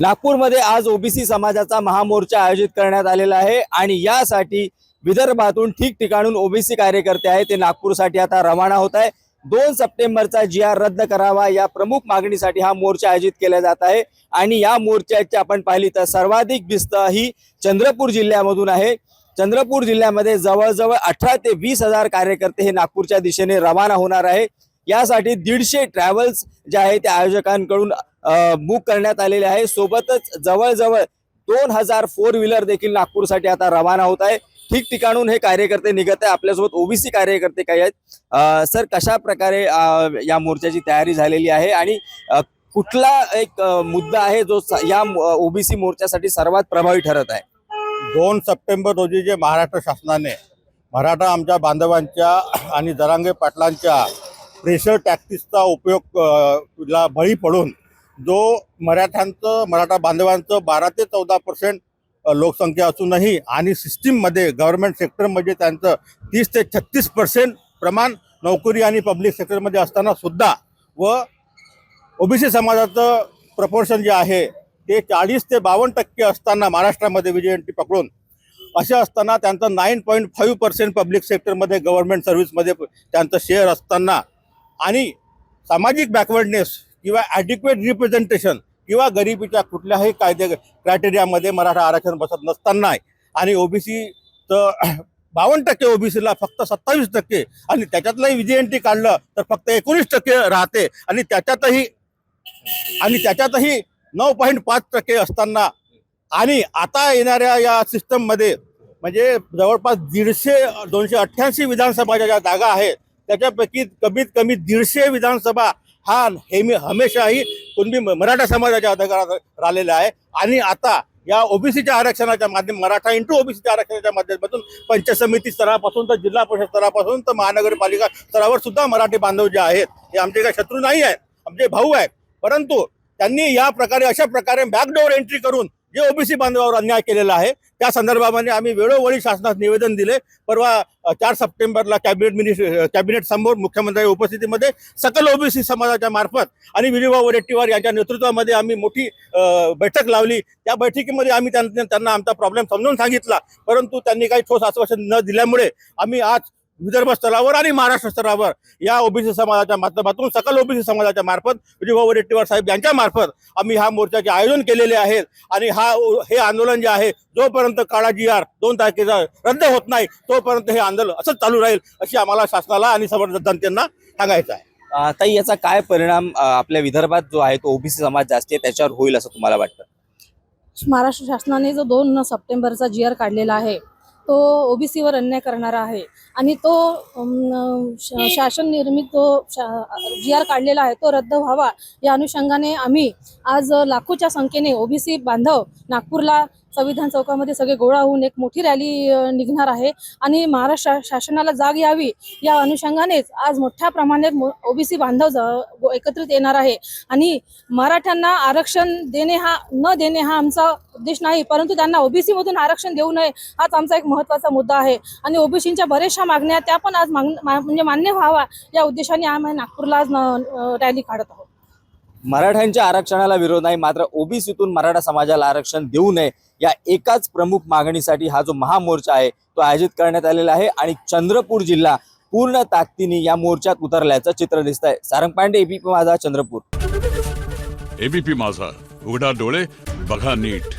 नागपूरमध्ये आज ओबीसी समाजाचा महामोर्चा आयोजित करण्यात आलेला आहे आणि यासाठी विदर्भातून ठिकठिकाणून ओबीसी कार्यकर्ते आहेत ते नागपूरसाठी आता रवाना होत आहे। 2 सप्टेंबरचा GR रद्द करावा या प्रमुख मागणीसाठी हा मोर्चा आयोजित केला जात आहे आणि या मोर्चाची आपण पाहिली तर सर्वाधिक भिस्त ही चंद्रपूर जिल्ह्यामधून आहे। चंद्रपूर जिल्ह्यामध्ये जवळजवळ 18 ते 20 हजार कार्यकर्ते हे नागपूरच्या दिशेने रवाना होणार आहे। यासाठी 150 ट्रॅव्हल्स जे आहे त्या आयोजकांकडून बुक करण्यात आलेले आहे। सोबतच जवळजवळ 2000 4 व्हीलर देखील नागपूरसाठी आता रवाना होत आहे। ठिकठिकाणून हे कार्यकर्ते निघत आहे। आपल्यासोबत ओबीसी कार्यकर्ते काही आहेत। सर, कशा प्रकारे या मोर्चाची तयारी झालेली आहे आणि कुठला एक मुद्दा आहे जो या ओबीसी मोर्चासाठी सर्वात प्रभावी ठरत आहे? 2 सप्टेंबर रोजी जे महाराष्ट्र शासनाने मराठा आमच्या बांधवांच्या आणि जरांगे पाटलांच्या प्रेशर टॅक्टिक्सचा उपयोग ला बळी पडून जो मराठा बांधवांचं 12 ते 14% लोकसंख्या असूनही आणि सिस्टीममध्ये गव्हर्नमेंट सेक्टरमध्ये त्यांचं 30 ते 36% प्रमाण नोकरी आणि पब्लिक सेक्टरमध्ये असताना सुद्धा व ओबीसी समाजाचं प्रपोर्शन जे आहे ते 40 ते 52% असताना महाराष्ट्रामध्ये विजयंती पकडून असे असताना त्यांचं 9.5% पब्लिक सेक्टरमध्ये गव्हर्नमेंट सर्व्हिसमध्ये त्यांचं शेअर असताना आणि सामाजिक बॅकवर्डनेस किंवा ॲडिक्वेट रिप्रेझेंटेशन किंवा गरिबीच्या कुठल्याही क्रायटेरियामध्ये मराठा आरक्षण बसत नसताना आणि ओबीसीचं 52% ओबीसीला फक्त 27% आणि त्याच्यातलंही विजयंती काढलं तर फक्त 19% राहते आणि त्याच्यातही 9.5% असताना आणि आता येणाऱ्या या सिस्टममध्ये म्हणजे जवळपास 288 विधानसभाच्या ज्या जागा आहेत त्याच्यापैकी कमीत कमी 150 विधानसभा हा हमेशाही कुणबी मराठा समाजाच्या अधिकारात राहिलेला आहे आणि आता या ओबीसीच्या आरक्षणाच्या माध्यम मराठा इंटू ओबीसीच्या आरक्षणाच्या माध्यमातून पंचायत समिती स्तरापासून तर जिल्हा परिषद स्तरापासून तर महानगरपालिका स्तरावर सुद्धा मराठी बांधव जे आहेत हे आमचे काही शत्रू नाही आहेत, आमचे भाऊ आहेत। परंतु त्यांनी या प्रकारे अशा प्रकारे बॅकडोर एंट्री करून जे ओबीसी बांधवावर अन्याय केलेला आहे त्या संदर्भामध्ये आम्ही वेळोवेळी शासनास निवेदन दिले। परवा 4 सप्टेंबरला कॅबिनेट समोर मुख्यमंत्र्यांच्या उपस्थितीमध्ये सकल ओबीसी समाजाच्या मार्फत आणि विजयभाऊ वडेट्टीवार यांच्या नेतृत्वामध्ये आम्ही मोठी बैठक लावली। त्या बैठकीमध्ये आम्ही त्यांना आमचा प्रॉब्लेम समजून सांगितला, परंतु त्यांनी काही ठोस आश्वासन न दिल्यामुळे आम्ही आज विदर्भ स्तरावर आणि महाराष्ट्र स्तरावर या ओबीसी समाजाच्या माध्यमातून सकल ओबीसी समाजाच्या मार्फत विजयभाऊ वडेट्टीवार साहेब यांच्या मार्फत आम्ही हा मोर्चाचे आयोजन केलेले आहेत आणि हे आंदोलन जे आहे जोपर्यंत काळा GR 2 तारखेचा रद्द होत नाही तोपर्यंत हे आंदोलन असंच चालू राहील अशी आम्हाला शासनाला आणि समर्थ जनतेला सांगायचं आहे। ताई, याचा काय परिणाम आपल्या विदर्भात जो आहे तो ओबीसी समाज जास्त आहे त्याच्यावर होईल असं तुम्हाला वाटतं? महाराष्ट्र शासनाने जो 2 सप्टेंबरचा GR काढलेला आहे तो ओबीसीवर अन्याय करणारा आहे आणि तो शासन निर्मित जो GR काढलेला आहे तो रद्द व्हावा या अनुषंगाने आम्ही आज लाखोच्या संख्येने ओबीसी बांधव नागपूरला संविधान चौकामध्ये सगळे गोळा होऊन एक मोठी रॅली निघणार आहे आणि महाराष्ट्र शासनाला जाग यावी या अनुषंगानेच आज मोठ्या प्रमाणात ओबीसी बांधव एकत्रित येणार आहे आणि मराठ्यांना आरक्षण न देणे हा आमचा उद्देश नाही, परंतु त्यांना ओबीसी मधून आरक्षण देऊ नये हाच आमचा एक महत्त्वाचा मुद्दा आहे आणि ओबीसीच्या बऱ्याचशा मागण्या त्या पण आज म्हणजे मान्य व्हावा या उद्देशाने आम्ही नागपूरला आज रॅली काढत आहोत। मराठ्यांच्या आरक्षणाला विरोध नाही, मात्र ओबीसीतून मराठा समाजाला आरक्षण देऊ नये या एकाच प्रमुख मागणीसाठी हा जो महामोर्चा आहे तो आयोजित करण्यात आलेला आहे आणि चंद्रपूर जिल्हा पूर्ण ताकदीने या मोर्चात उतरल्याचं चित्र दिसतंय। सारंग पांडे, एबीपी माझा, चंद्रपूर। एबीपी माझा, उघडा डोळे बघा नीट।